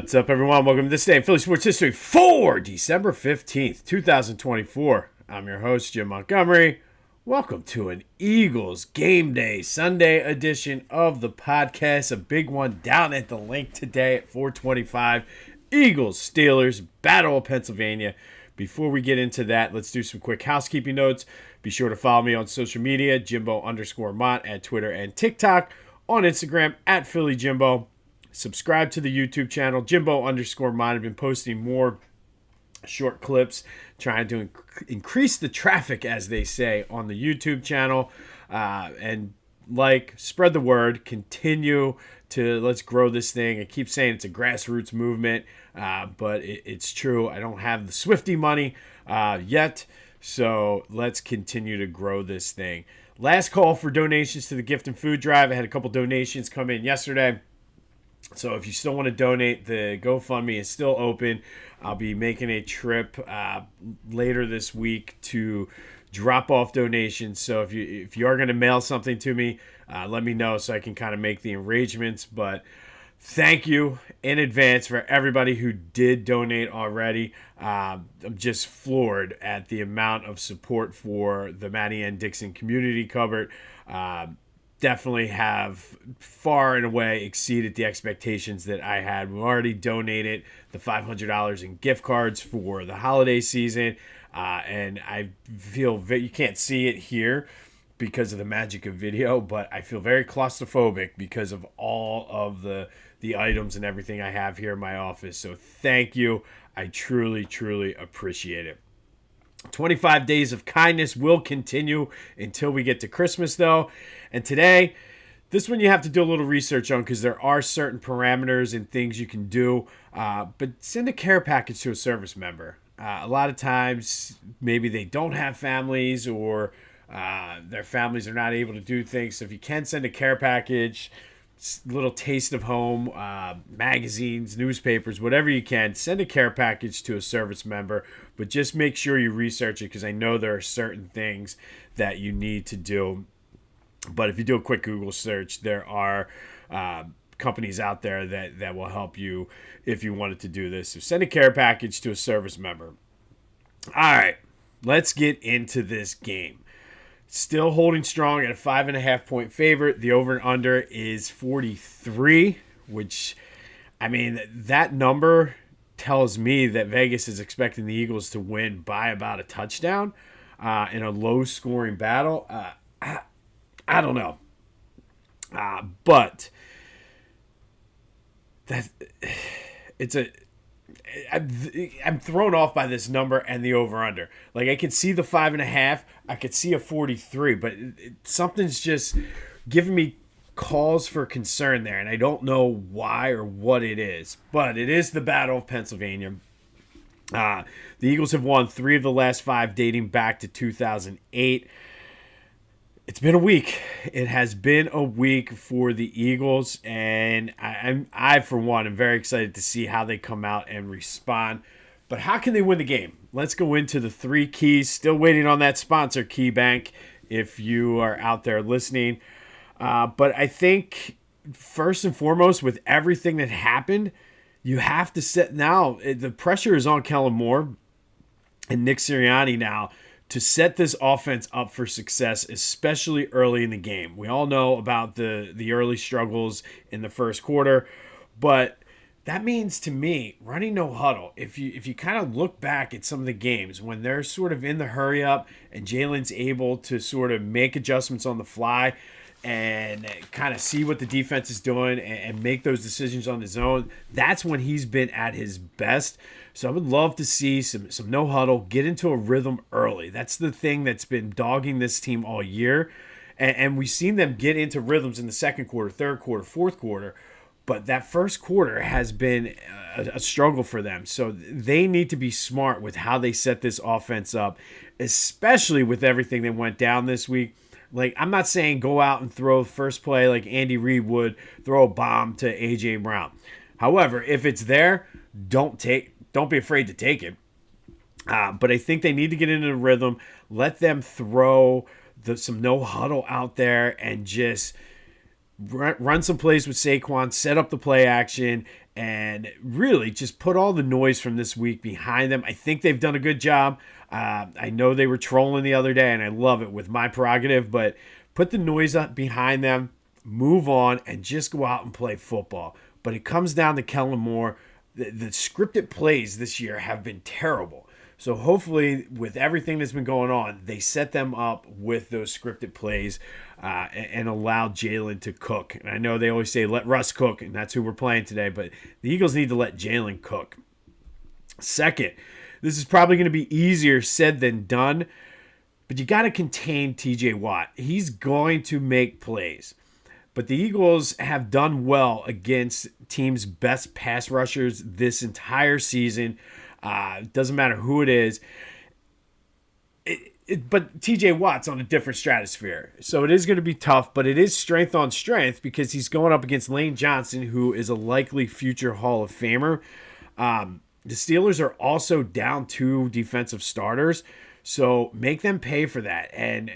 What's up, everyone? Welcome to this day in Philly sports history for December 15th, 2024. I'm your host, Jim Montgomery. Welcome to an Eagles Game Day Sunday edition of the podcast. A big one down at the Linc today at 425. Eagles, Steelers, Battle of Pennsylvania. Before we get into that, let's do some quick housekeeping notes. Be sure to follow me on social media, Jimbo_Mont at Twitter and TikTok. On Instagram, at Philly Jimbo. Subscribe to the YouTube channel, Jimbo_Mont. I've been posting more short clips, trying to increase the traffic, as they say, on the YouTube channel. And spread the word, let's grow this thing. I keep saying it's a grassroots movement, but it's true. I don't have the Swiftie money yet, so let's continue to grow this thing. Last call for donations to the gift and food drive. I had a couple donations come in yesterday. So if you still want to donate, the GoFundMe is still open. I'll be making a trip later this week to drop off donations. So if you are going to mail something to me, let me know so I can kind of make the arrangements. But thank you in advance for everybody who did donate already. I'm just floored at the amount of support for the Matty N. Dixon Community Cupboard. Definitely have far and away exceeded the expectations that I had. We already donated the $500 in gift cards for the holiday season, and I feel you can't see it here because of the magic of video, but I feel very claustrophobic because of all of the items and everything I have here in my office. So thank you. I truly, truly appreciate it. 25 days of kindness will continue until we get to Christmas, though. And today, this one you have to do a little research on because there are certain parameters and things you can do. But send a care package to a service member. A lot of times, maybe they don't have families or their families are not able to do things. So if you can send a care package, little taste of home, magazines, newspapers, whatever you can, send a care package to a service member, but just make sure you research it because I know there are certain things that you need to do. But if you do a quick Google search, there are companies out there that will help you if you wanted to do this. So send a care package to a service member. All right, let's get into this game. Still holding strong at a 5.5 point favorite. The over and under is 43, which, I mean, that number tells me that Vegas is expecting the Eagles to win by about a touchdown in a low scoring battle. I don't know. But I'm thrown off by this number and the over-under. Like, I could see the 5.5. I could see a 43, but something's just giving me cause for concern there, and I don't know why or what it is. But it is the Battle of Pennsylvania. The Eagles have won 3 of the last 5 dating back to 2008. It's been a week. It has been a week for the Eagles, and I for one, am very excited to see how they come out and respond. But how can they win the game? Let's go into the 3 keys. Still waiting on that sponsor, KeyBank, if you are out there listening. But I think, first and foremost, with everything that happened, you have to set now. The pressure is on Kellen Moore and Nick Sirianni now to set this offense up for success, especially early in the game. We all know about the early struggles in the first quarter, but that means to me, running no huddle, if you kind of look back at some of the games when they're sort of in the hurry up and Jalen's able to sort of make adjustments on the fly and kind of see what the defense is doing and make those decisions on his own, that's when he's been at his best. So I would love to see some no huddle, get into a rhythm early. That's the thing that's been dogging this team all year. And we've seen them get into rhythms in the second quarter, third quarter, fourth quarter. But that first quarter has been a struggle for them. So they need to be smart with how they set this offense up, especially with everything that went down this week. Like, I'm not saying go out and throw first play like Andy Reid would, throw a bomb to A.J. Brown. However, if it's there, don't be afraid to take it. But I think they need to get into the rhythm, let them throw some no huddle out there and just run some plays with Saquon, set up the play action, and really just put all the noise from this week behind them. I think they've done a good job. I know they were trolling the other day, and I love it with my prerogative, but put the noise up behind them, move on, and just go out and play football. But it comes down to Kellen Moore. The scripted plays this year have been terrible. So hopefully, with everything that's been going on, they set them up with those scripted plays and allow Jalen to cook. And I know they always say, let Russ cook, and that's who we're playing today. But the Eagles need to let Jalen cook. Second, this is probably going to be easier said than done, but you got to contain TJ Watt. He's going to make plays. But the Eagles have done well against teams' best pass rushers this entire season. Doesn't matter who it is. But TJ Watt's on a different stratosphere. So it is going to be tough, but it is strength on strength because he's going up against Lane Johnson, who is a likely future Hall of Famer. The Steelers are also down 2 defensive starters. So make them pay for that. And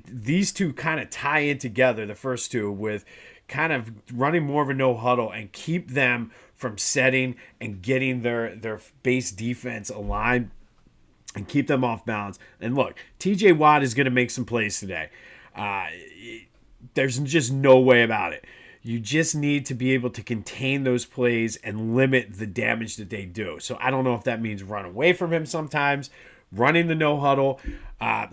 these two kind of tie in together, the first two, with kind of running more of a no huddle and keep them from setting and getting their base defense aligned and keep them off balance. And look, TJ Watt is going to make some plays today. There's just no way about it. You just need to be able to contain those plays and limit the damage that they do. So I don't know if that means run away from him sometimes, running the no huddle.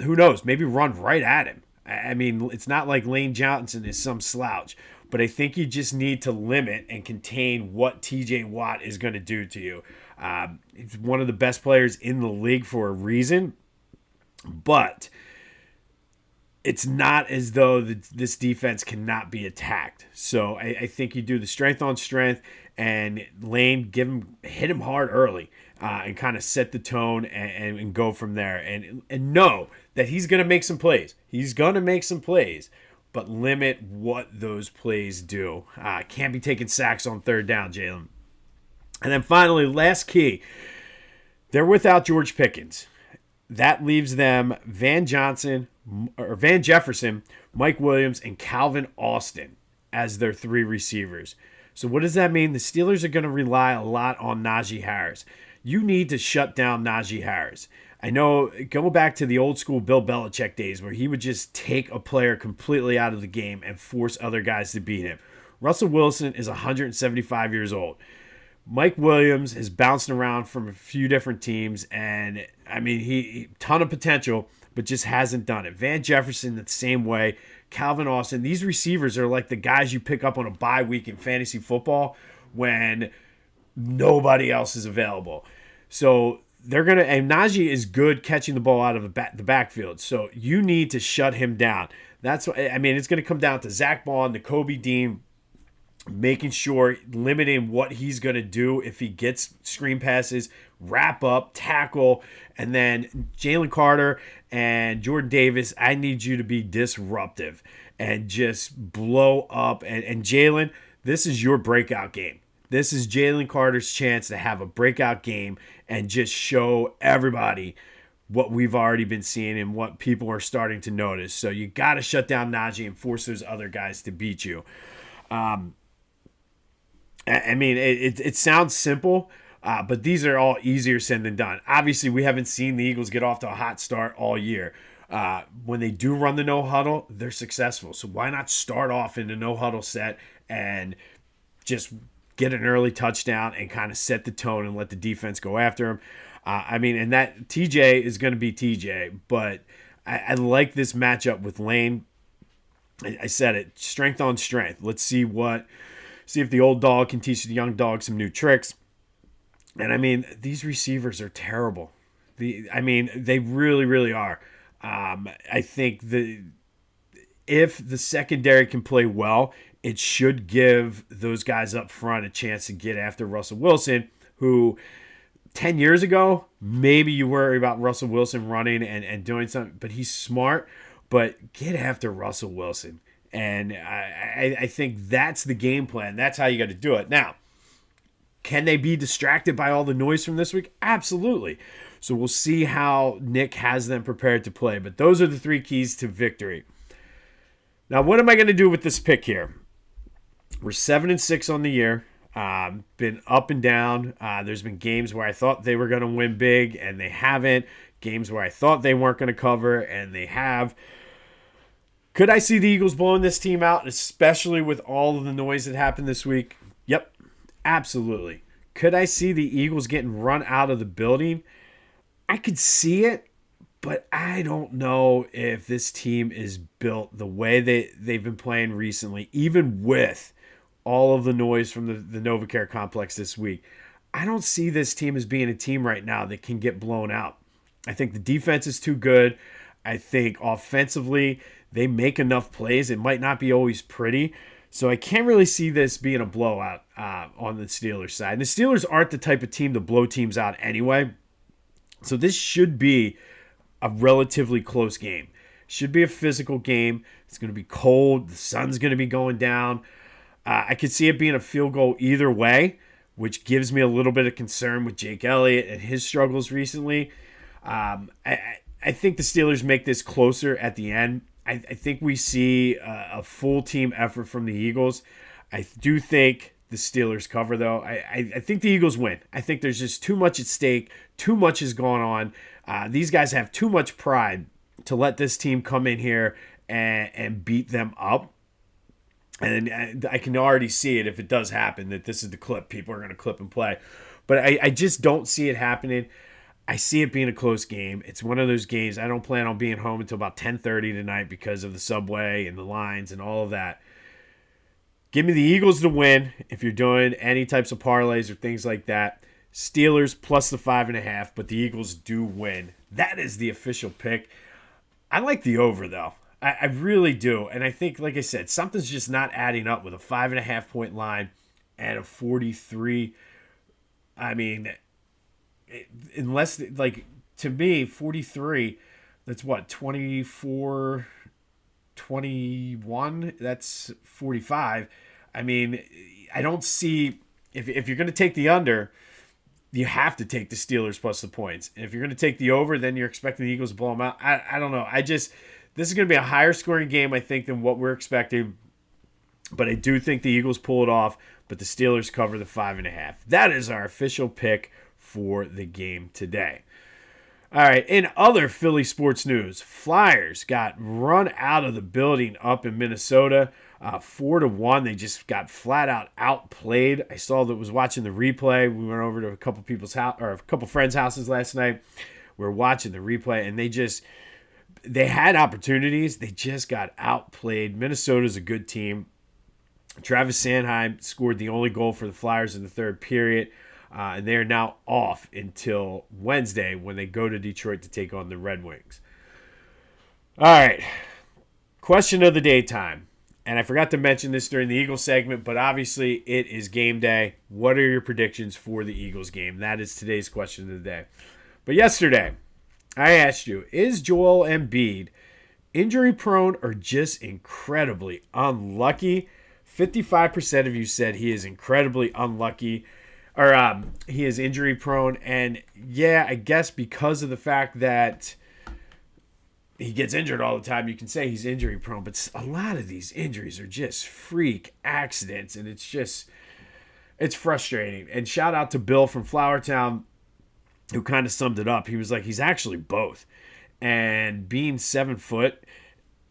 Who knows? Maybe run right at him. I mean, it's not like Lane Johnson is some slouch, but I think you just need to limit and contain what TJ Watt is going to do to you. He's one of the best players in the league for a reason, but it's not as though this defense cannot be attacked. So I think you do the strength on strength, and Lane, hit him hard early. And kind of set the tone and go from there. And know that he's going to make some plays. He's going to make some plays, but limit what those plays do. Can't be taking sacks on third down, Jalen. And then finally, last key. They're without George Pickens. That leaves them Van Jefferson, Mike Williams, and Calvin Austin as their 3 receivers. So what does that mean? The Steelers are going to rely a lot on Najee Harris. You need to shut down Najee Harris. I know, go back to the old school Bill Belichick days where he would just take a player completely out of the game and force other guys to beat him. Russell Wilson is 175 years old. Mike Williams has bounced around from a few different teams, and I mean, he ton of potential, but just hasn't done it. Van Jefferson, the same way. Calvin Austin, these receivers are like the guys you pick up on a bye week in fantasy football when nobody else is available. So they're going to, and Najee is good catching the ball out of the backfield. So you need to shut him down. That's what, I mean, it's going to come down to Zach Bond, to Kobe Dean, making sure, limiting what he's going to do if he gets screen passes, wrap up, tackle, and then Jalen Carter and Jordan Davis, I need you to be disruptive and just blow up. And Jalen, this is your breakout game. This is Jalen Carter's chance to have a breakout game and just show everybody what we've already been seeing and what people are starting to notice. So you got to shut down Najee and force those other guys to beat you. I mean, it sounds simple, but these are all easier said than done. Obviously, we haven't seen the Eagles get off to a hot start all year. When they do run the no huddle, they're successful. So why not start off in the no huddle set and just get an early touchdown and kind of set the tone and let the defense go after him. I mean, and that TJ is going to be TJ, but I like this matchup with Lane. I said it, strength on strength. Let's see if the old dog can teach the young dog some new tricks. And I mean, these receivers are terrible. They really, really are. I think if the secondary can play well, it should give those guys up front a chance to get after Russell Wilson, who 10 years ago, maybe you worry about Russell Wilson running and doing something, but he's smart. But get after Russell Wilson. And I think that's the game plan. That's how you got to do it. Now, can they be distracted by all the noise from this week? Absolutely. So we'll see how Nick has them prepared to play. But those are the 3 keys to victory. Now, what am I going to do with this pick here? We're 7-6 on the year. Been up and down. There's been games where I thought they were going to win big and they haven't. Games where I thought they weren't going to cover and they have. Could I see the Eagles blowing this team out, especially with all of the noise that happened this week? Yep, absolutely. Could I see the Eagles getting run out of the building? I could see it, but I don't know if this team is built the way they've been playing recently, even with all of the noise from the NovaCare complex this week. I don't see this team as being a team right now that can get blown out. I think the defense is too good. I think offensively, they make enough plays. It might not be always pretty. So I can't really see this being a blowout on the Steelers side. And the Steelers aren't the type of team to blow teams out anyway. So this should be a relatively close game. Should be a physical game. It's going to be cold. The sun's going to be going down. I could see it being a field goal either way, which gives me a little bit of concern with Jake Elliott and his struggles recently. I think the Steelers make this closer at the end. I think we see a full team effort from the Eagles. I do think the Steelers cover, though. I think the Eagles win. I think there's just too much at stake. Too much is going on. These guys have too much pride to let this team come in here and beat them up. And I can already see it if it does happen, that this is the clip people are going to clip and play. But I just don't see it happening. I see it being a close game. It's one of those games. I don't plan on being home until about 10:30 tonight because of the subway and the lines and all of that. Give me the Eagles to win if you're doing any types of parlays or things like that. Steelers plus the 5.5, but the Eagles do win. That is the official pick. I like the over, though. I really do. And I think, like I said, something's just not adding up with a 5.5 point line and a 43. I mean, unless, like, to me, 43, that's what, 24, 21? That's 45. I mean, I don't see, if you're going to take the under, you have to take the Steelers plus the points. And if you're going to take the over, then you're expecting the Eagles to blow them out. I don't know. This is going to be a higher scoring game, I think, than what we're expecting. But I do think the Eagles pull it off, but the Steelers cover the 5.5. That is our official pick for the game today. All right, in other Philly sports news, Flyers got run out of the building up in Minnesota, 4-1. They just got flat out outplayed. I was watching the replay. We went over to a couple people's house or a couple friends' houses last night. We were watching the replay, and they had opportunities. They just got outplayed. Minnesota's a good team. Travis Sanheim scored the only goal for the Flyers in the third period. And they are now off until Wednesday when they go to Detroit to take on the Red Wings. All right. Question of the day time. And I forgot to mention this during the Eagles segment, but obviously it is game day. What are your predictions for the Eagles game? That is today's question of the day. But yesterday, I asked you, is Joel Embiid injury prone or just incredibly unlucky? 55% of you said he is incredibly unlucky. Or he is injury prone, and yeah, I guess because of the fact that he gets injured all the time, you can say he's injury prone, but a lot of these injuries are just freak accidents, and it's frustrating. And shout out to Bill from Flowertown, who kind of summed it up. He was like, he's actually both. And being 7 foot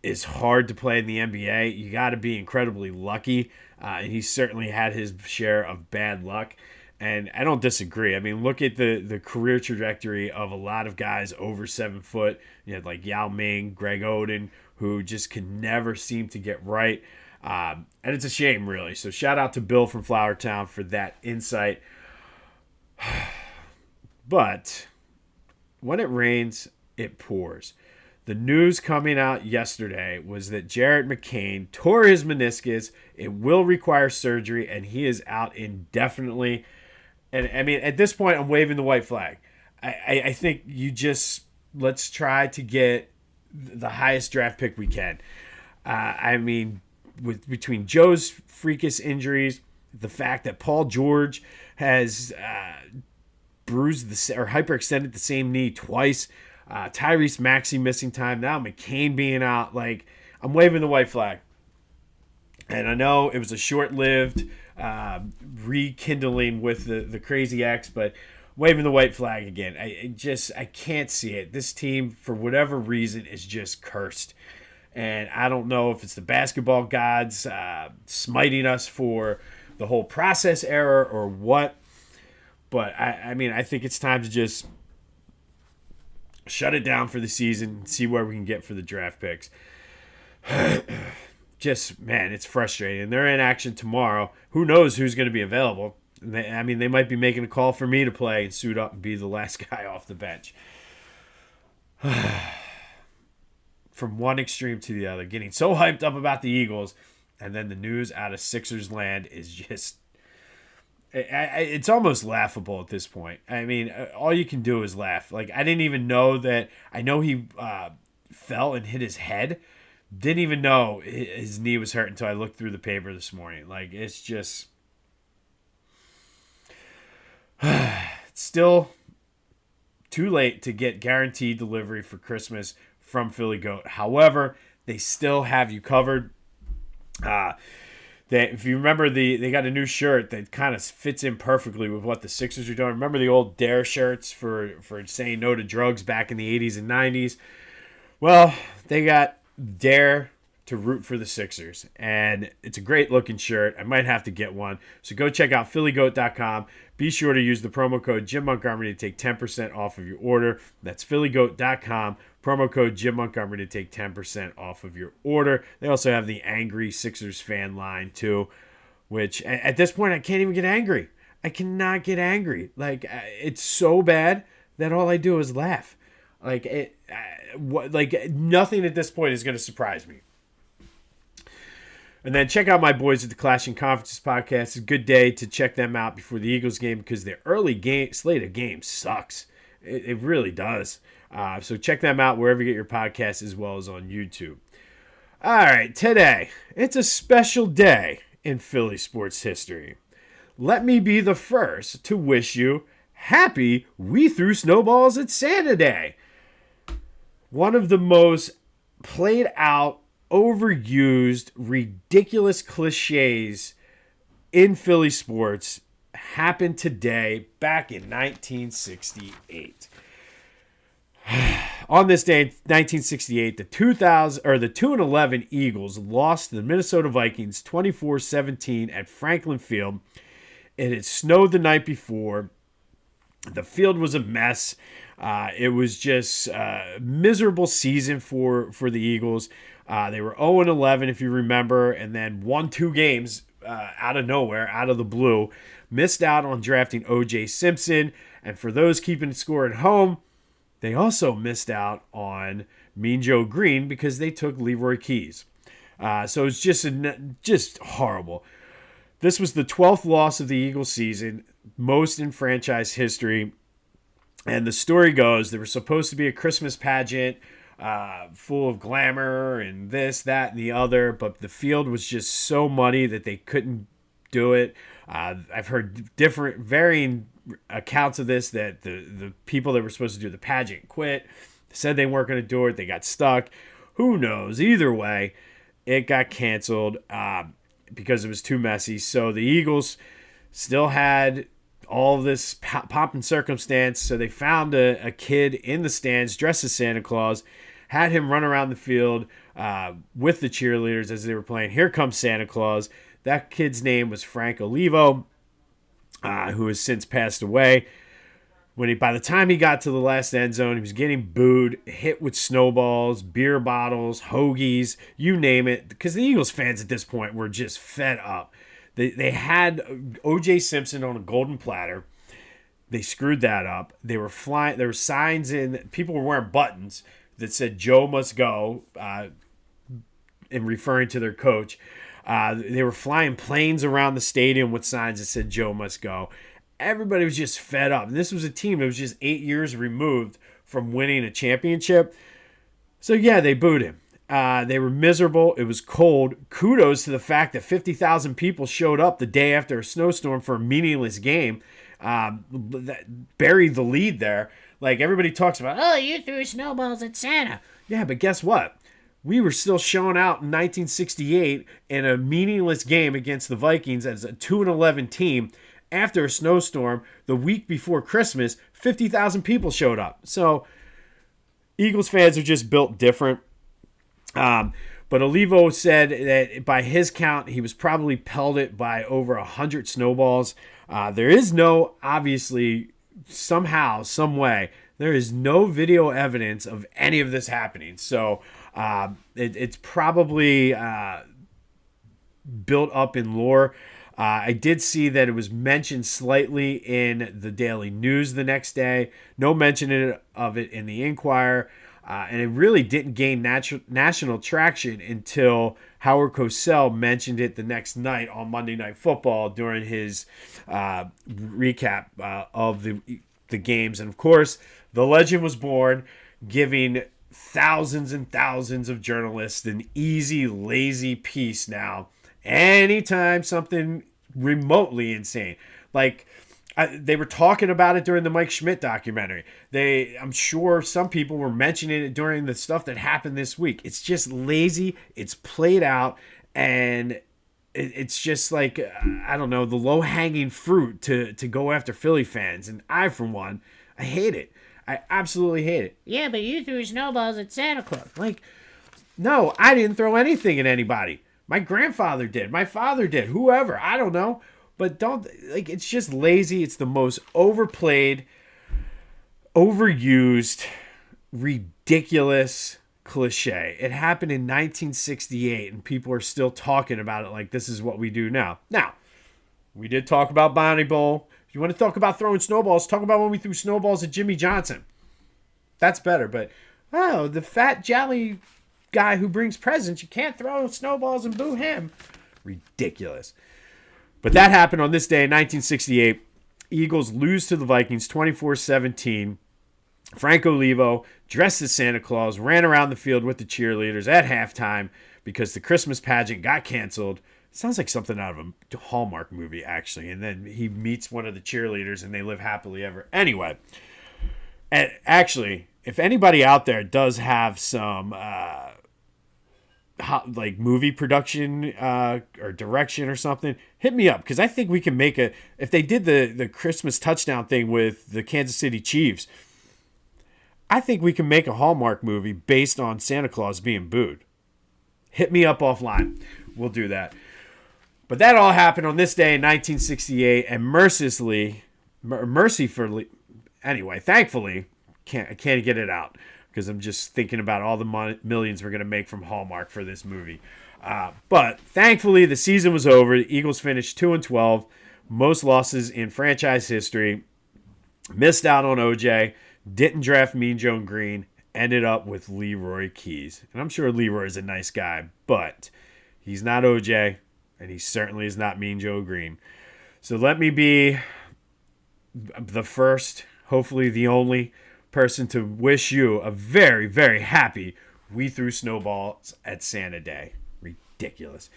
is hard to play in the NBA. You got to be incredibly lucky, and he certainly had his share of bad luck. And I don't disagree. I mean, look at the career trajectory of a lot of guys over 7 foot. You had like Yao Ming, Greg Oden, who just can never seem to get right. And it's a shame, really. So shout out to Bill from Flowertown for that insight. But when it rains, it pours. The news coming out yesterday was that Jarrett McCain tore his meniscus. It will require surgery, and he is out indefinitely. And I mean, at this point, I'm waving the white flag. I think let's try to get the highest draft pick we can. I mean, between Joe's freakish injuries, the fact that Paul George has bruised or hyperextended the same knee twice, Tyrese Maxey missing time, now McCain being out, like, I'm waving the white flag. And I know it was a short-lived rekindling with the Crazy X, but waving the white flag again. I can't see it. This team, for whatever reason, is just cursed. And I don't know if it's the basketball gods smiting us for the whole process error or what. But, I think it's time to just shut it down for the season and see where we can get for the draft picks. Just, man, it's frustrating. They're in action tomorrow. Who knows who's going to be available? They might be making a call for me to play and suit up and be the last guy off the bench. From one extreme to the other, getting so hyped up about the Eagles, and then the news out of Sixers land is just, it's almost laughable at this point. All you can do is laugh. Like, I didn't even know that. I know he fell and hit his head. Didn't even know his knee was hurt until I looked through the paper this morning. Like, it's just, it's still too late to get guaranteed delivery for Christmas from Philly Goat. However, they still have you covered. If you remember, they got a new shirt that kind of fits in perfectly with what the Sixers are doing. Remember the old Dare shirts for saying no to drugs back in the 80s and 90s? Well, they got Dare to root for the Sixers, and it's a great looking shirt. I might have to get one, so go check out phillygoat.com. Be sure to use the promo code Jim Montgomery to take 10% off of your order. That's phillygoat.com, promo code Jim Montgomery to take 10% off of your order. They also have the Angry Sixers fan line too, which at this point I can't even get angry. I cannot get angry. Like, it's so bad that all I do is laugh. Like, nothing at this point is going to surprise me. And then check out my boys at the Clashing Conferences podcast. It's a good day to check them out before the Eagles game because their early slate of games sucks. It really does. So check them out wherever you get your podcasts as well as on YouTube. All right, today, it's a special day in Philly sports history. Let me be the first to wish you happy We Threw Snowballs at Santa Day. One of the most played out, overused, ridiculous cliches in Philly sports happened today back in 1968. On this day, 1968, the 2-11 Eagles lost to the Minnesota Vikings 24-17 at Franklin Field. It had snowed the night before. The field was a mess. It was just a miserable season for the Eagles. They were 0-11, if you remember, and then won 2 games out of nowhere, out of the blue. Missed out on drafting O.J. Simpson. And for those keeping score at home, they also missed out on Mean Joe Green because they took Leroy Keys. So it's just horrible. This was the 12th loss of the Eagles season, most in franchise history. And the story goes, there was supposed to be a Christmas pageant full of glamour and this, that, and the other, but the field was just so muddy that they couldn't do it. I've heard varying accounts of this, that the people that were supposed to do the pageant quit, said they weren't going to do it, they got stuck. Who knows? Either way, it got canceled because it was too messy. So the Eagles still had all this pomp and circumstance, so they found a kid in the stands dressed as Santa Claus, had him run around the field with the cheerleaders as they were playing Here Comes Santa Claus. That kid's name was Frank Olivo, who has since passed away. By the time he got to the last end zone, he was getting booed, hit with snowballs, beer bottles, hoagies, you name it, because the Eagles fans at this point were just fed up. They had O.J. Simpson on a golden platter. They screwed that up. They were flying. There were signs people were wearing buttons that said "Joe must go," in referring to their coach. They were flying planes around the stadium with signs that said "Joe must go." Everybody was just fed up. And this was a team that was just 8 years removed from winning a championship. So yeah, they booed him. They were miserable. It was cold. Kudos to the fact that 50,000 people showed up the day after a snowstorm for a meaningless game. That buried the lead there. Like, everybody talks about, oh, you threw snowballs at Santa. Yeah, but guess what? we were still showing out in 1968 in a meaningless game against the Vikings as a 2-11 team. After a snowstorm, the week before Christmas, 50,000 people showed up. So Eagles fans are just built different. But Olivo said that by his count, he was probably pelted by over 100 snowballs. There is no, obviously, somehow, some way, there is no video evidence of any of this happening. So it's probably built up in lore. I did see that it was mentioned slightly in the Daily News the next day. No mention of it in the Inquirer. And it really didn't gain national traction until Howard Cosell mentioned it the next night on Monday Night Football during his recap of the games. And, of course, the legend was born, giving thousands and thousands of journalists an easy, lazy piece now. Anytime something remotely insane, like they were talking about it during the Mike Schmidt documentary. I'm sure some people were mentioning it during the stuff that happened this week. It's just lazy. It's played out, and it's just like, I don't know, the low-hanging fruit to go after Philly fans. And I, for one, I hate it. I absolutely hate it. Yeah, but you threw snowballs at Santa Claus. Like, no, I didn't throw anything at anybody. My grandfather did. My father did. Whoever. I don't know. But it's just lazy. It's the most overplayed, overused, ridiculous cliche. It happened in 1968, and people are still talking about it like this is what we do now. Now, we did talk about Bonnie Bowl. If you want to talk about throwing snowballs, talk about when we threw snowballs at Jimmy Johnson. That's better. But, the fat, jolly guy who brings presents, you can't throw snowballs and boo him. Ridiculous. But that happened on this day in 1968. Eagles lose to the Vikings 24-17. Frank Olivo, dressed as Santa Claus, ran around the field with the cheerleaders at halftime because the Christmas pageant got canceled. It sounds like something out of a Hallmark movie, actually. And then he meets one of the cheerleaders and they live happily ever. Anyway, and actually, if anybody out there does have some movie production or direction or something, hit me up, because I think we can make if they did the Christmas touchdown thing with the Kansas City Chiefs, I think we can make a Hallmark movie based on Santa Claus being booed. Hit me up offline. We'll do that. But that all happened on this day in 1968, and thankfully, I can't get it out, because I'm just thinking about all the millions we're going to make from Hallmark for this movie. But thankfully, the season was over. The Eagles finished 2-12, most losses in franchise history. Missed out on OJ, didn't draft Mean Joe Green, ended up with Leroy Keys. And I'm sure Leroy's a nice guy, but he's not OJ, and he certainly is not Mean Joe Green. So let me be the first, hopefully the only person to wish you a very, very happy We Threw Snowballs at Santa Day. Ridiculous.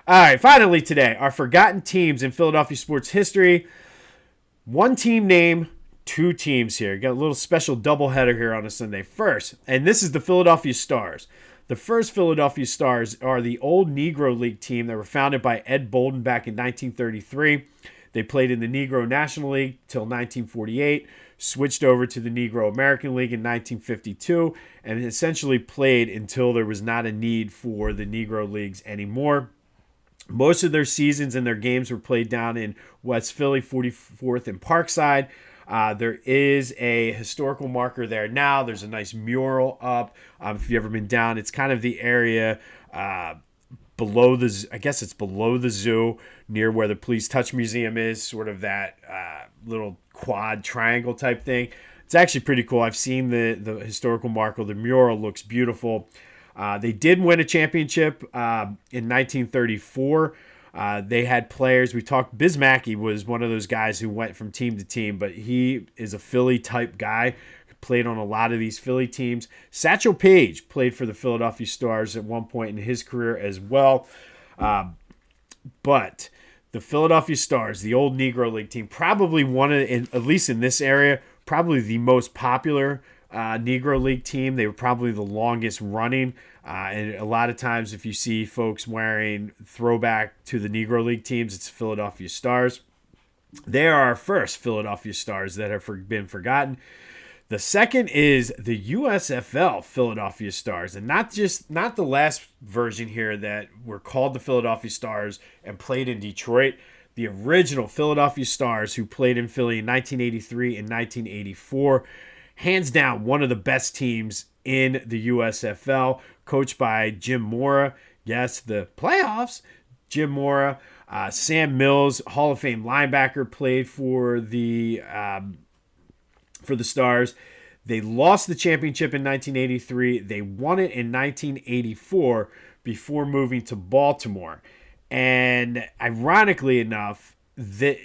All right, finally today, our forgotten teams in Philadelphia sports history. One team name, two teams here. Got a little special doubleheader here on a Sunday. First, and this is the Philadelphia Stars. The first Philadelphia Stars are the old Negro League team that were founded by Ed Bolden back in 1933. They played in the Negro National League till 1948, switched over to the Negro American League in 1952, and essentially played until there was not a need for the Negro Leagues anymore. Most of their seasons and their games were played down in West Philly, 44th and Parkside. There is a historical marker there now. There's a nice mural up. If you've ever been down, it's kind of the area below the zoo, near where the Police Touch Museum is, sort of that little quad triangle type thing. It's actually pretty cool. I've seen the historical marker. The mural looks beautiful. They did win a championship in 1934. They had players. We talked. Biz Mackey was one of those guys who went from team to team, but he is a Philly type guy. Played on a lot of these Philly teams. Satchel Paige played for the Philadelphia Stars at one point in his career as well. But the Philadelphia Stars, the old Negro League team, probably one of, at least in this area, probably the most popular Negro League team. They were probably the longest running. And a lot of times if you see folks wearing throwback to the Negro League teams, it's Philadelphia Stars. They are our first Philadelphia Stars that have been forgotten. The second is the USFL Philadelphia Stars, and not the last version here that were called the Philadelphia Stars and played in Detroit. The original Philadelphia Stars who played in Philly in 1983 and 1984. Hands down, one of the best teams in the USFL, coached by Jim Mora. Yes, the playoffs. Jim Mora. Sam Mills, Hall of Fame linebacker, played for the Stars. They lost the championship in 1983. They won it in 1984 before moving to Baltimore. And ironically enough, it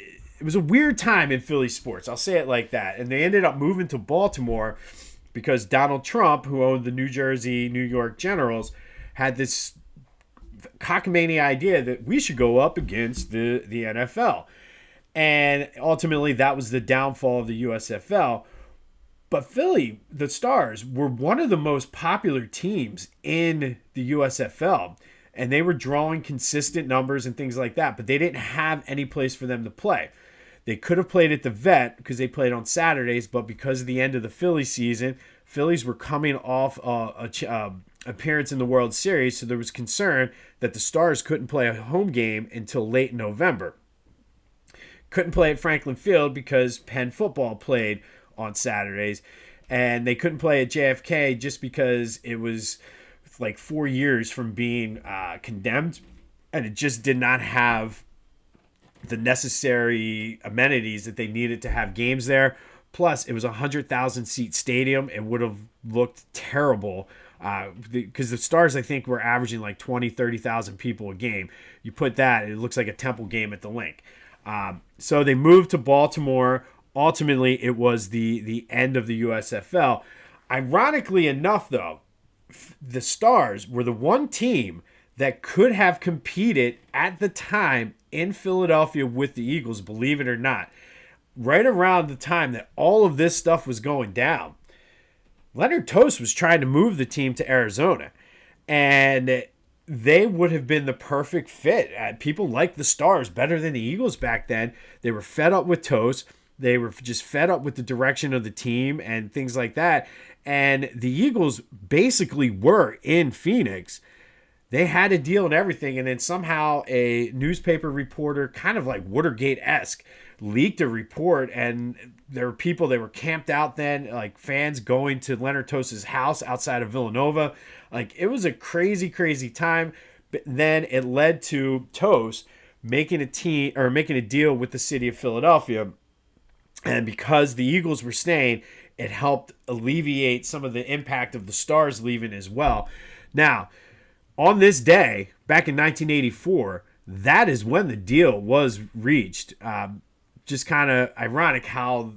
was a weird time in Philly sports. I'll say it like that. And they ended up moving to Baltimore because Donald Trump, who owned the New York Generals, had this cockamamie idea that we should go up against the NFL. And ultimately, that was the downfall of the USFL. But Philly, the Stars, were one of the most popular teams in the USFL. And they were drawing consistent numbers and things like that. But they didn't have any place for them to play. They could have played at the Vet because they played on Saturdays. But because of the end of the Philly season, Phillies were coming off appearance in the World Series. So there was concern that the Stars couldn't play a home game until late November. Couldn't play at Franklin Field because Penn football played on Saturdays, and they couldn't play at JFK just because it was like 4 years from being condemned, and it just did not have the necessary amenities that they needed to have games there. Plus, it was a 100,000 seat stadium. It would have looked terrible because the Stars, I think, were averaging like 20, 30,000 people a game. You put that, it looks like a Temple game at the Linc. So they moved to Baltimore. Ultimately, it was the end of the USFL. Ironically enough, though, the Stars were the one team that could have competed at the time in Philadelphia with the Eagles, believe it or not. Right around the time that all of this stuff was going down, Leonard Tost was trying to move the team to Arizona. And they would have been the perfect fit. People liked the Stars better than the Eagles back then. They were fed up with Tost. They were just fed up with the direction of the team and things like that. And the Eagles basically were in Phoenix. They had a deal and everything. And then somehow a newspaper reporter, kind of like Watergate-esque, leaked a report. And there were people that were camped out then, like fans going to Leonard Tost's house outside of Villanova. Like, it was a crazy, crazy time. But then it led to Tost making a deal with the city of Philadelphia. And because the Eagles were staying, it helped alleviate some of the impact of the Stars leaving as well. Now, on this day, back in 1984, that is when the deal was reached. Just kind of ironic how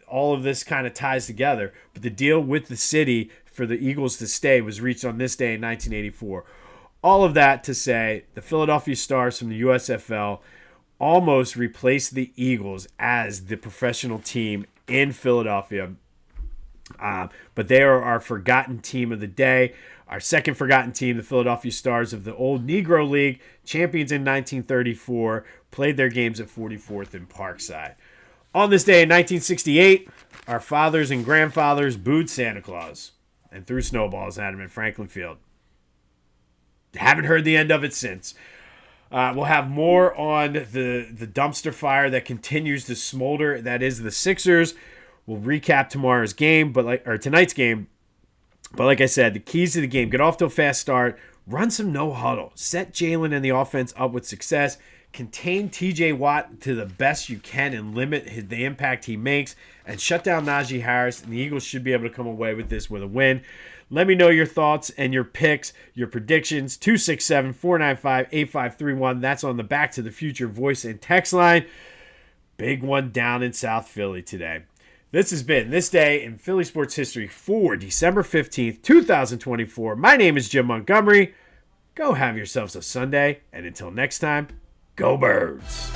all of this kind of ties together. But the deal with the city for the Eagles to stay was reached on this day in 1984. All of that to say, the Philadelphia Stars from the USFL almost replaced the Eagles as the professional team in Philadelphia. But they are our forgotten team of the day. Our second forgotten team, the Philadelphia Stars of the old Negro League, champions in 1934, played their games at 44th and Parkside. On this day in 1968, our fathers and grandfathers booed Santa Claus and threw snowballs at him in Franklin Field. Haven't heard the end of it since. We'll have more on the dumpster fire that continues to smolder. That is the Sixers. We'll recap tonight's game. But like I said, the keys to the game: get off to a fast start, run some no huddle, set Jalen and the offense up with success, contain TJ Watt to the best you can and limit the impact he makes, and shut down Najee Harris. And the Eagles should be able to come away with this with a win. Let me know your thoughts and your picks, your predictions. 267-495-8531. That's on the Back to the Future voice and text line. Big one down in South Philly today. This has been This Day in Philly Sports History for December 15th, 2024. My name is Jim Montgomery. Go have yourselves a Sunday. And until next time, go Birds.